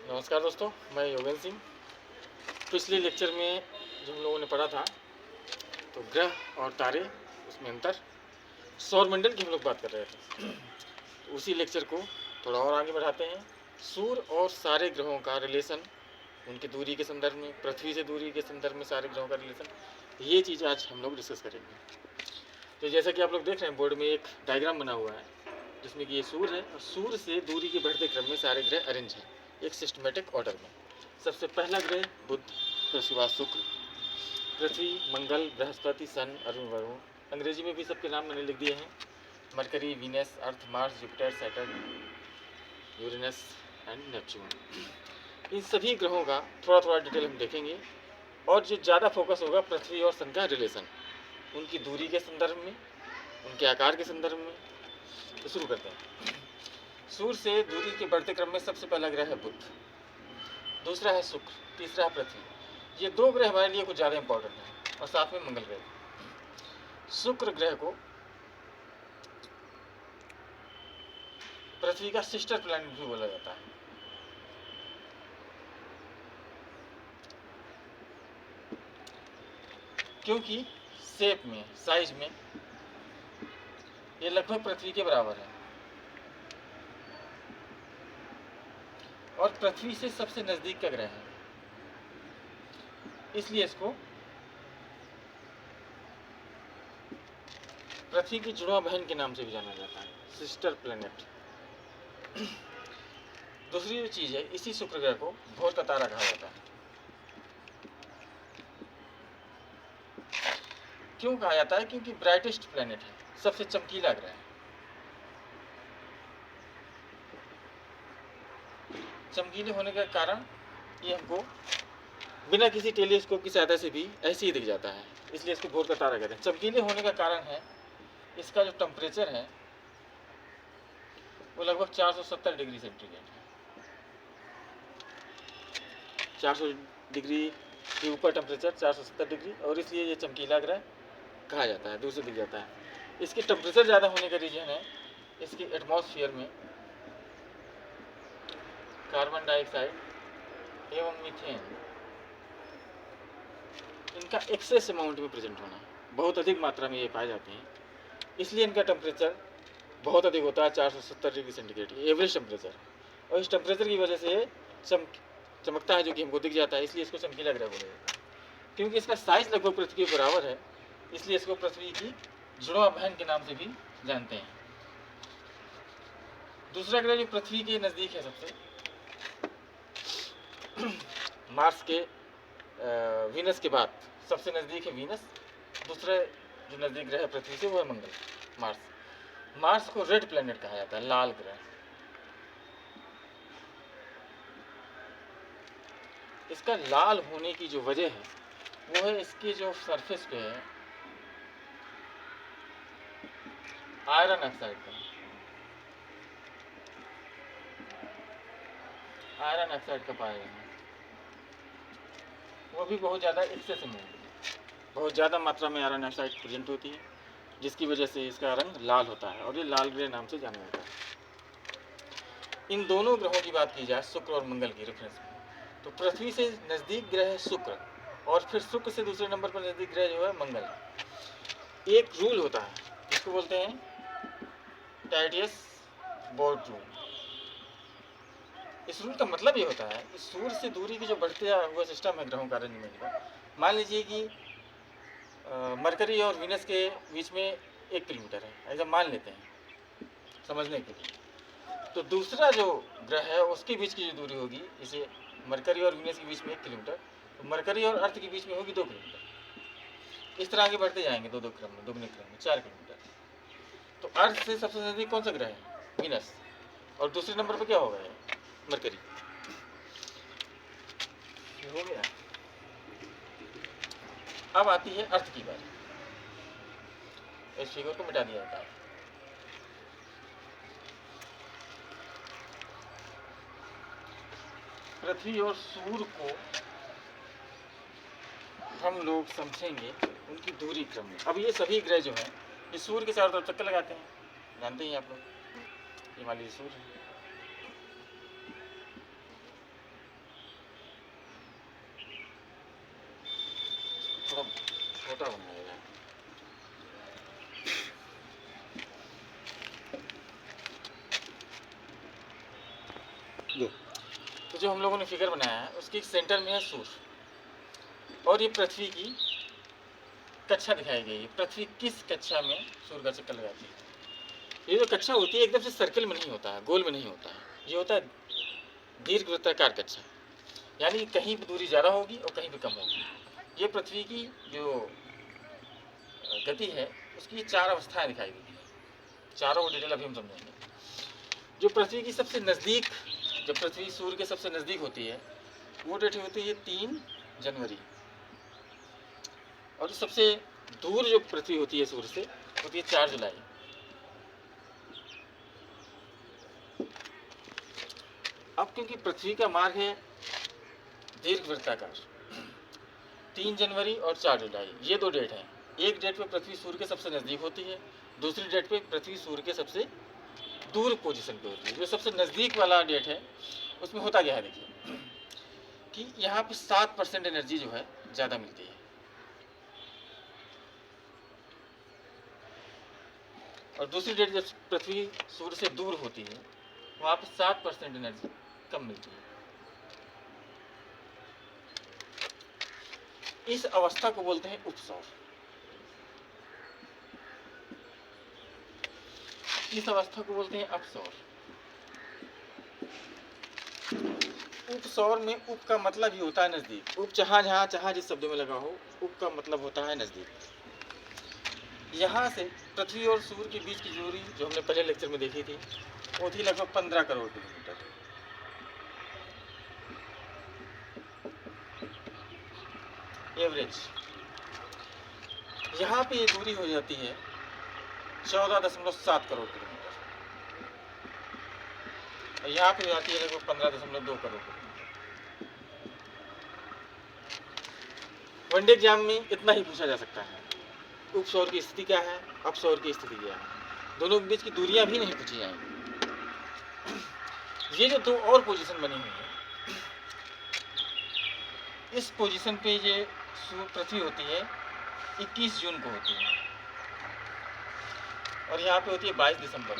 नमस्कार दोस्तों, मैं योगेंद्र सिंह। पिछले लेक्चर में जो हम लोगों ने पढ़ा था तो ग्रह और तारे, उसमें अंतर, सौरमंडल की हम लोग बात कर रहे थे। तो उसी लेक्चर को थोड़ा और आगे बढ़ाते हैं। सूर्य और सारे ग्रहों का रिलेशन, उनकी दूरी के संदर्भ में, पृथ्वी से दूरी के संदर्भ में सारे ग्रहों का रिलेशन, ये चीज़ आज हम लोग डिस्कस करेंगे। तो जैसा कि आप लोग देख रहे हैं, बोर्ड में एक डायग्राम बना हुआ है जिसमें कि ये सूर्य है और सूर्य से दूरी के बढ़ते क्रम में सारे ग्रह अरेंज हैं एक सिस्टमेटिक ऑर्डर में। सबसे पहला ग्रह बुध, फिर उसके बाद शुक्र, पृथ्वी, मंगल, बृहस्पति, सन, अरुण, वरुण। अंग्रेजी में भी सबके नाम मैंने लिख दिए हैं: Mercury, Venus, Earth, Mars, Jupiter, Saturn, Uranus and Neptune. इन सभी ग्रहों का थोड़ा थोड़ा डिटेल हम देखेंगे और जो ज़्यादा फोकस होगा पृथ्वी और सन का रिलेशन, उनकी दूरी के संदर्भ में, उनके आकार के संदर्भ में। तो शुरू करते हैं। सूर्य से दूरी के बढ़ते क्रम में सबसे पहला ग्रह है बुध, दूसरा है शुक्र, तीसरा है पृथ्वी। ये दो ग्रह हमारे लिए कुछ ज़्यादा इंपॉर्टेंट हैं, और साथ में मंगल ग्रह। शुक्र ग्रह को पृथ्वी का सिस्टर प्लैनेट भी बोला जाता है, क्योंकि शेप में, साइज में ये लगभग पृथ्वी के बराबर है और पृथ्वी से सबसे नजदीक का ग्रह है, इसलिए इसको पृथ्वी की जुड़वा बहन के नाम से भी जाना जाता है, सिस्टर प्लैनेट। दूसरी जो चीज है, इसी शुक्र ग्रह को भोर का तारा कहा जाता है। क्यों कहा जाता है? क्योंकि ब्राइटेस्ट प्लैनेट है, सबसे चमकीला ग्रह है। चमकीले होने का कारण ये हमको बिना किसी टेलीस्कोप की सहायता से भी ऐसे ही दिख जाता है, इसलिए इसको भोर का तारा कहते हैं। चमकीले होने का कारण है इसका जो टेम्परेचर है वो लगभग 470 डिग्री सेंटीग्रेड है। 400 डिग्री के ऊपर टेम्परेचर, 470 डिग्री, और इसलिए ये चमकीला ग्रह कहा जाता है, दूर से दिख जाता है। इसके टेम्परेचर ज़्यादा होने का रीजन है इसके एटमॉस्फेयर में कार्बन डाइऑक्साइड एवं मीथेन, इनका एक्सेस अमाउंट में प्रेजेंट होना, बहुत अधिक मात्रा में ये पाए जाते हैं, इसलिए इनका टेम्परेचर बहुत अधिक होता है, 470 डिग्री सेंटीग्रेड एवरेज टेम्परेचर। और इस टेम्परेचर की वजह से चमकता है, जो कि हमको दिख जाता है, इसलिए इसको चमकीला ग्रह बोला जाता है। क्योंकि इसका साइज लगभग पृथ्वी के बराबर है, इसलिए इसको पृथ्वी की जुड़वा बहन के नाम से भी जानते हैं। दूसरा ग्रह जो पृथ्वी के नज़दीक है सबसे, मार्स के वीनस के बाद सबसे नज़दीक है वीनस। दूसरा जो नज़दीक ग्रह है पृथ्वी से वो है मंगल, मार्स। मार्स को रेड प्लैनेट कहा जाता है, लाल ग्रह। इसका लाल होने की जो वजह है वो है इसके जो सरफेस पे है आयरन ऑक्साइड का, आयरन ऑक्साइड का पाया गया है, वो भी बहुत ज़्यादा एक्सेस में, बहुत ज़्यादा मात्रा में आयरन ऑक्साइड प्रेजेंट होती है, जिसकी वजह से इसका रंग लाल होता है और ये लाल ग्रह नाम से जाना जाता है। इन दोनों ग्रहों की बात की जाए, शुक्र और मंगल की रेफरेंस में, तो पृथ्वी से नज़दीक ग्रह है शुक्र, और फिर शुक्र से दूसरे नंबर पर नज़दीक ग्रह जो है मंगल। एक रूल होता है जिसको बोलते हैं टाइटियस बोर्ड रूल। इस रूल का मतलब ये होता है कि सूर्य से दूरी की जो बढ़ते हुआ सिस्टम है ग्रहों का अरेंजमेंट का, मान लीजिए कि मरकरी और वीनस के बीच में 1 किलोमीटर है, ऐसा मान लेते हैं समझने के लिए। तो दूसरा जो ग्रह है उसके बीच की जो दूरी होगी, इसे मरकरी और वीनस के बीच में 1 किलोमीटर, तो मरकरी और अर्थ के बीच में होगी 2 किलोमीटर। इस तरह आगे बढ़ते जाएंगे दो क्रम में, दुगने क्रम में 4 किलोमीटर। तो अर्थ से सबसे नज़दीक कौन सा ग्रह है? वीनस, और दूसरे नंबर पर क्या होगा? मरकरी। हो गया। अब आती है अर्थ की बारी, इस फिगर को मिटा दिया जाता है। पृथ्वी और सूर्य को हम लोग समझेंगे उनकी दूरी क्रम में। अब ये सभी ग्रह जो हैं ये सूर्य के चारों तरफ चक्कर लगाते हैं, जानते ही आप लोग। ये मान लीजिए सूर्य, थोड़ा छोटा बनाया जाए। तो जो हम लोगों ने फिगर बनाया है उसके सेंटर में है सूर्य और ये पृथ्वी की कक्षा दिखाई गई है। पृथ्वी किस कक्षा में सूर्य का चक्कर लगाती है। ये जो कक्षा होती है एकदम से सर्कल में नहीं होता है, गोल में नहीं होता है, ये होता है दीर्घवृत्ताकार कक्षा, यानी कहीं पर दूरी ज़्यादा होगी और कहीं पर कम होगी। ये पृथ्वी की जो गति है उसकी 4 अवस्थाएं दिखाई देती हैं। चारों को डिटेल अभी हम समझेंगे। जो पृथ्वी की सबसे नज़दीक, जब पृथ्वी सूर्य के सबसे नज़दीक होती है वो डेट होती है 3 जनवरी, और सबसे दूर जो पृथ्वी होती है सूर्य से होती है 4 जुलाई। अब क्योंकि पृथ्वी का मार्ग है दीर्घवृत्ताकार, 3 जनवरी और 4 जुलाई ये 2 डेट हैं। एक डेट पे पृथ्वी सूर्य के सबसे नज़दीक होती है, दूसरी डेट पे पृथ्वी सूर्य के सबसे दूर पोजीशन पे होती है। जो सबसे नज़दीक वाला डेट है उसमें होता क्या है, देखिए कि यहाँ पे 7% एनर्जी जो है ज़्यादा मिलती है, और दूसरी डेट जब पृथ्वी सूर्य से दूर होती है वहाँ पे 7% एनर्जी कम मिलती है। इस अवस्था को बोलते हैं उपसौर। इस अवस्था को बोलते हैं अपसौर। उपसौर में उप का मतलब ही होता है नजदीक। उप जहाँ जिस शब्द में लगा हो, उप का मतलब होता है नजदीक। यहाँ से पृथ्वी और सूर्य के बीच की दूरी जो हमने पहले लेक्चर में देखी थी वो थी लगभग 15 करोड़ किलोमीटर। एवरेज यहाँ पे ये दूरी हो जाती है 14.7 करोड़ किलोमीटर, और यहाँ पे हो जाती है लगभग 15.2 करोड़ किलोमीटर। वनडे एग्जाम में इतना ही पूछा जा सकता है, उपसौर की स्थिति क्या है, अपसौर की स्थिति क्या है, दोनों के बीच की दूरियां भी नहीं पूछी जाएंगी। ये जो 2 और पोजीशन बनी हुई है, इस पोजीशन पे ये पृथ्वी होती है 21 जून को होती है, और यहाँ पे होती है 22 दिसंबर।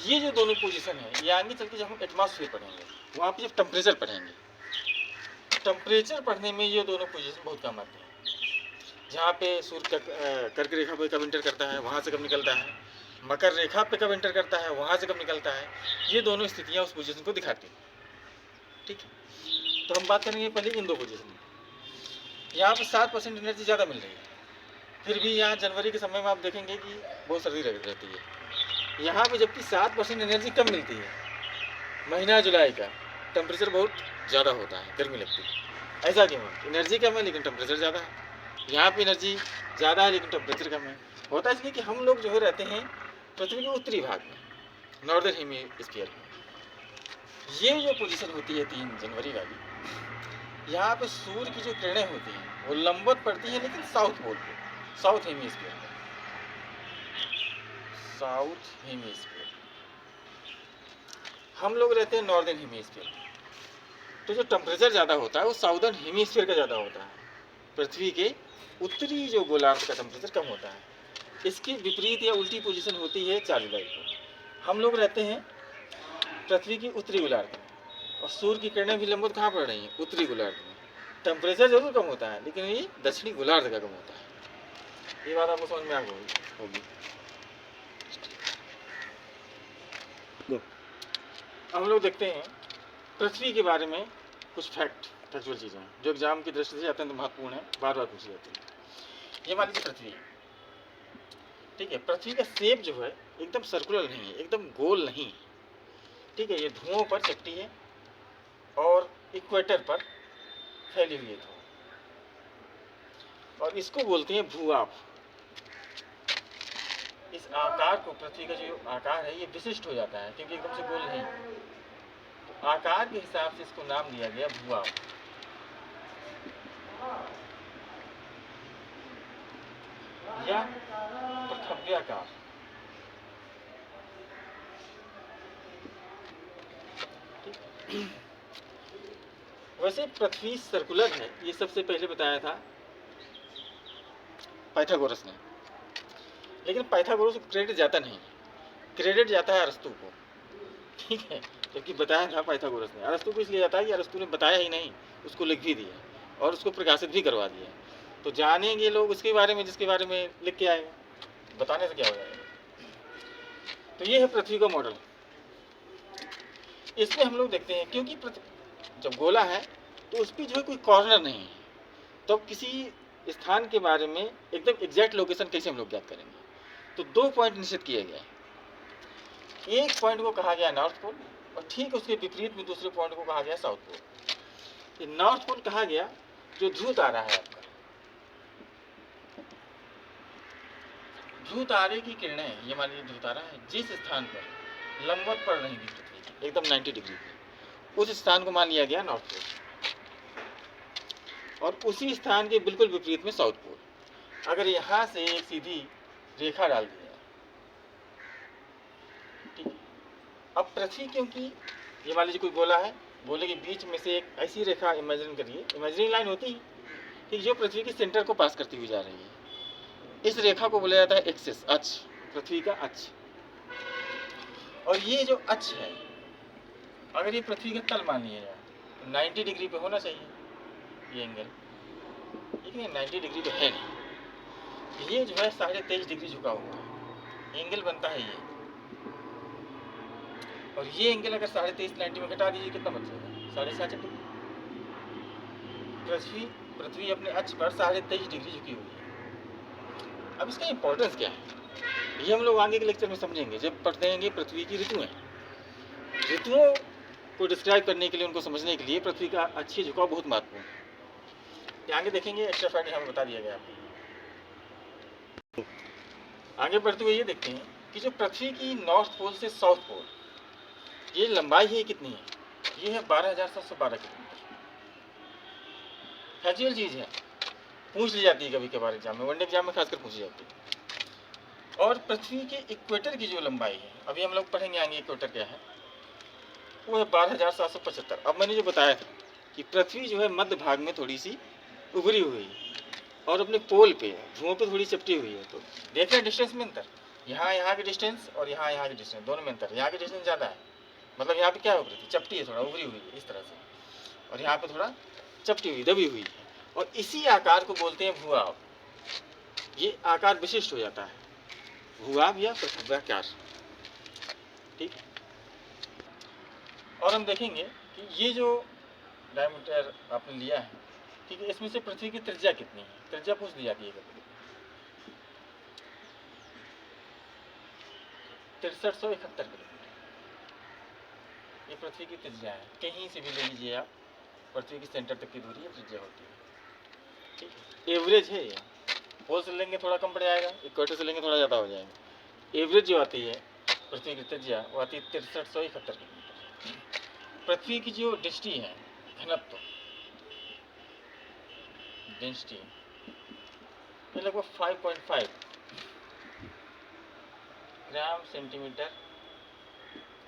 ये जो दोनों पोजीशन है ये आगे चल के जब हम एटमॉस्फेयर पढ़ेंगे वहाँ पे जब टेम्परेचर पढ़ेंगे, टेम्परेचर पढ़ने में ये दोनों पोजीशन बहुत काम आते हैं। जहाँ पे सूर्य कर्क रेखा पे कब इंटर करता है वहाँ से कब निकलता है, मकर रेखा पे कब इंटर करता है वहाँ से कब निकलता है, ये दोनों स्थितियाँ उस पोजीशन को दिखाती हैं। ठीक है, तो हम बात करेंगे पहले इन 2 पोजीशन में। यहाँ पे 7% एनर्जी ज़्यादा मिल रही है, फिर भी यहाँ जनवरी के समय में आप देखेंगे कि बहुत सर्दी रहती है। यहाँ पे जबकि 7% एनर्जी कम मिलती है, महीना जुलाई का टेम्परेचर बहुत ज़्यादा होता है, गर्मी लगती है। ऐसा क्यों है? एनर्जी कम है लेकिन टेम्परेचर ज़्यादा है। यहाँ पे एनर्जी ज़्यादा है लेकिन टेम्परेचर कम है। होता है इसलिए कि हम लोग जो है रहते हैं पृथ्वी के उत्तरी भाग में, नॉर्दर्न हेमिस्फीयर में। ये जो पोजीशन होती है 3 जनवरी वाली, यहाँ पे सूर्य की जो किरणें होती हैं वो लंबवत पड़ती हैं लेकिन साउथ पोल पे, साउथ हेमिस्फीयर में, साउथ हेमिस्फीयर। हम लोग रहते हैं नॉर्दर्न हेमिस्फीयर में, तो जो टेम्परेचर ज़्यादा होता है वो साउदर्न हेमिस्फीयर का ज़्यादा होता है। पृथ्वी के उत्तरी जो गोलार्ध का टेम्परेचर कम होता है। इसकी विपरीत या उल्टी पोजीशन होती है 4 जुलाई को। हम लोग रहते हैं पृथ्वी की उत्तरी गोलार्ध में, और सूर्य की किरणें भी लंबवत कहाँ पड़ रही हैं, उत्तरी गोलार्ध में। टेम्परेचर जरूर कम होता है लेकिन ये दक्षिणी गोलार्ध का कम होता है। ये बात आपको समझ में आ गई होगी। हम लोग देखते हैं पृथ्वी के बारे में कुछ फैक्चुअल चीज़ें हैं जो एग्जाम की दृष्टि से अत्यंत महत्वपूर्ण है, बार बार पूछी जाती है। ये मान लीजिए पृथ्वी, ठीक है, पृथ्वी का शेप जो है एकदम सर्कुलर नहीं है, एकदम गोल नहीं है। ठीक है, ये धुओं पर चपटी है और इक्वेटर पर फैली हुई है धुआं, और इसको बोलते हैं भूआप। इस आकार को, पृथ्वी का जो आकार है ये विशिष्ट हो जाता है क्योंकि एकदम से गोल नहीं, तो आकार के हिसाब से इसको नाम दिया गया भूआप या पृथ्व्याकार। ठीक, वैसे पृथ्वी सर्कुलर है, ये सबसे पहले बताया था पाइथागोरस ने, लेकिन पाइथागोरस को क्रेडिट जाता नहीं, क्रेडिट जाता है अरस्तू को, ठीक है, जबकि बताया था पाइथागोरस ने। अरस्तू को इसलिए जाता है कि अरस्तू ने बताया ही नहीं, उसको लिख भी दिया और उसको प्रकाशित भी करवा दिया, तो जानेंगे लोग उसके बारे में जिसके बारे में लिख के आएगा, बताने से क्या हो जाएगा। तो ये है पृथ्वी का मॉडल। इसमें हम लोग देखते हैं, क्योंकि जब गोला है तो उस पर जो है कोई कॉर्नर नहीं है, तो किसी स्थान के बारे में एकदम एग्जैक्ट लोकेशन कैसे हम लोग ज्ञात करेंगे। तो 2 पॉइंट निश्चित किए गए। एक पॉइंट को कहा गया नॉर्थ पोल और ठीक उसके विपरीत में दूसरे पॉइंट को कहा गया साउथ पोल। ये नॉर्थ पोल कहा गया जो ध्रुव तारा है आपका, ध्रुव तारे की किरणें, ये मान लीजिए ध्रुव तारा है, जिस स्थान पर लंबवत पड़ रही थी पृथ्वी की एकदम 90 डिग्री पे, उस स्थान को मान लिया गया नॉर्थ पोल, और उसी स्थान के बिल्कुल विपरीत में साउथ पोल। अगर यहाँ से एक सीधी रेखा डाल दी जाए, ठीक, अब पृथ्वी, क्योंकि ये मान लीजिए कोई गोला है, गोले के बीच में से एक ऐसी रेखा इमेजिन करिए, इमेजिनरी लाइन होती है, ठीक, जो पृथ्वी के सेंटर को पास करती हुई जा रही है। इस रेखा को बोला जाता है एक्सिस, अक्ष, पृथ्वी का अक्ष। और ये जो अक्ष है, अगर ये पृथ्वी का तल मान लिया जाए तो 90 डिग्री पे होना चाहिए ये एंगल, लेकिन ये 90 डिग्री पे है नहीं, ये जो है 23.5 डिग्री झुका हुआ है, एंगल बनता है ये, और ये एंगल अगर 23.5 90 में घटा दीजिए कितना बच जाएगा, 66 डिग्री। पृथ्वी अपने अक्ष पर 23.5 डिग्री झुकी हुई है। अब इसका इंपॉर्टेंस क्या है, ये हम लोग आगे के लेक्चर में समझेंगे जब पढ़ते हैं पृथ्वी की ऋतुएं। ऋतुओं को डिस्क्राइब करने के लिए, उनको समझने के लिए पृथ्वी का अच्छी झुकाव बहुत महत्वपूर्ण है। आगे देखेंगे, एक्स्ट्रा फाइंड यहाँ बता दिया गया आपको। आगे बढ़ते हुए ये देखते हैं कि जो पृथ्वी की नॉर्थ पोल से साउथ पोल, ये लंबाई है कितनी है, ये है 12,712 किलोमीटर। फैक्चुअल चीज़ है, पूछ ली जाती है कभी कभार एग्जाम में, वनडे एग्जाम में खासकर पूछी जाती है। और पृथ्वी के इक्वेटर की जो लंबाई है, अभी हम लोग पढ़ेंगे आगे इक्वेटर क्या है, वो है 12,775। अब मैंने जो बताया था कि पृथ्वी जो है मध्य भाग में थोड़ी सी उभरी हुई है और अपने पोल पे, ध्रुवों पे थोड़ी चपटी हुई है, तो देख रहे हैं डिस्टेंस में अंतर, यहाँ की डिस्टेंस और यहाँ की डिस्टेंस, दोनों में अंतर। यहाँ की डिस्टेंस ज़्यादा है, मतलब यहाँ पे क्या हो रही थी, चपटी है, थोड़ा उभरी हुई है इस तरह से, और यहाँ पे थोड़ा चपटी हुई, दबी हुई है, और इसी आकार को बोलते हैं भूआब। ये आकार विशिष्ट हो जाता है, भूआब या पृथ्व्याकार, ठीक। और हम देखेंगे कि ये जो डायमीटर आपने लिया है, ठीक है, इसमें से पृथ्वी की त्रिज्या कितनी है, त्रिज्या पूछ ली जाती है कभी, 6371 किलोमीटर ये पृथ्वी की त्रिज्या है। कहीं से भी ले लीजिए आप, पृथ्वी की सेंटर तक की दूरी है, त्रिज्या होती है, ठीक है। एवरेज है ये, पोल से लेंगे थोड़ा कम पड़ जाएगा, इक्वेटर से लेंगे थोड़ा ज़्यादा हो जाएगा। एवरेज जो आती है पृथ्वी की त्रिज्या, वो आती है 6371 किलोमीटर। पृथ्वी की जो डेंसिटी है, घनत्व, डेंसिटी, ये लगभग 5.5 ग्राम सेंटीमीटर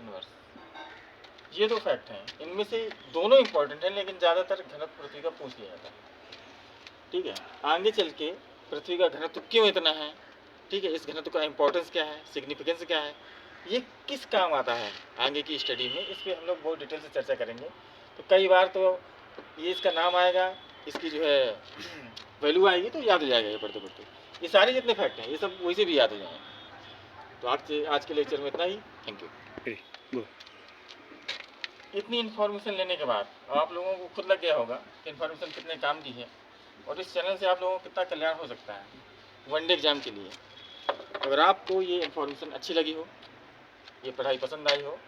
इनवर्स। ये दो फैक्ट हैं, इनमें से दोनों इंपॉर्टेंट हैं, लेकिन ज़्यादातर घनत्व पृथ्वी का पूछ लिया जाता है, ठीक है। आगे चल के पृथ्वी का घनत्व क्यों इतना है, ठीक है, इस घनत्व का इंपॉर्टेंस क्या है, सिग्निफिकेंस क्या है, ये किस काम आता है आगे की स्टडी में, इस पर हम लोग बहुत डिटेल से चर्चा करेंगे। तो कई बार तो ये इसका नाम आएगा, इसकी जो है वैल्यू आएगी तो याद हो जाएगा ये पढ़ते पढ़ते। ये सारे जितने फैक्ट हैं ये सब वैसे भी याद हो जाएंगे। तो आज के लेक्चर में इतना ही, थैंक यू। इतनी इन्फॉर्मेशन लेने के बाद आप लोगों को खुद लग गया होगा कि इन्फॉर्मेशन कितने काम की है, और इस चैनल से आप लोगों को कितना कल्याण हो सकता है वनडे एग्जाम के लिए। अगर आपको ये इन्फॉर्मेशन अच्छी लगी हो, ये पढ़ाई पसंद आई हो,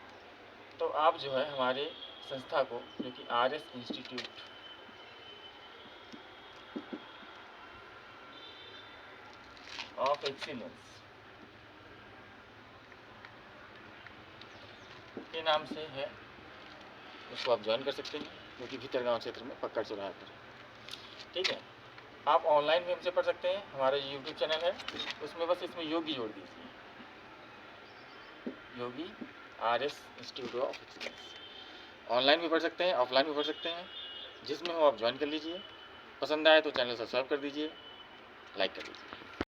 तो आप जो है हमारे संस्था को, जो कि RS इंस्टीट्यूट ऑफ एक्सीलेंस के नाम से है, उसको आप ज्वाइन कर सकते हैं, जो कि भीतरगांव क्षेत्र में पक्का चौराहा पर, ठीक है। आप ऑनलाइन भी हमसे पढ़ सकते हैं, हमारा यूट्यूब चैनल है, उसमें बस इसमें योगी जोड़ दीजिए, योगी RS institute of excellence. Online भी पढ़ सकते हैं, ऑफलाइन भी पढ़ सकते हैं, जिसमें हो आप ज्वाइन कर लीजिए। पसंद आए तो चैनल सब्सक्राइब कर दीजिए, लाइक कर दीजिए।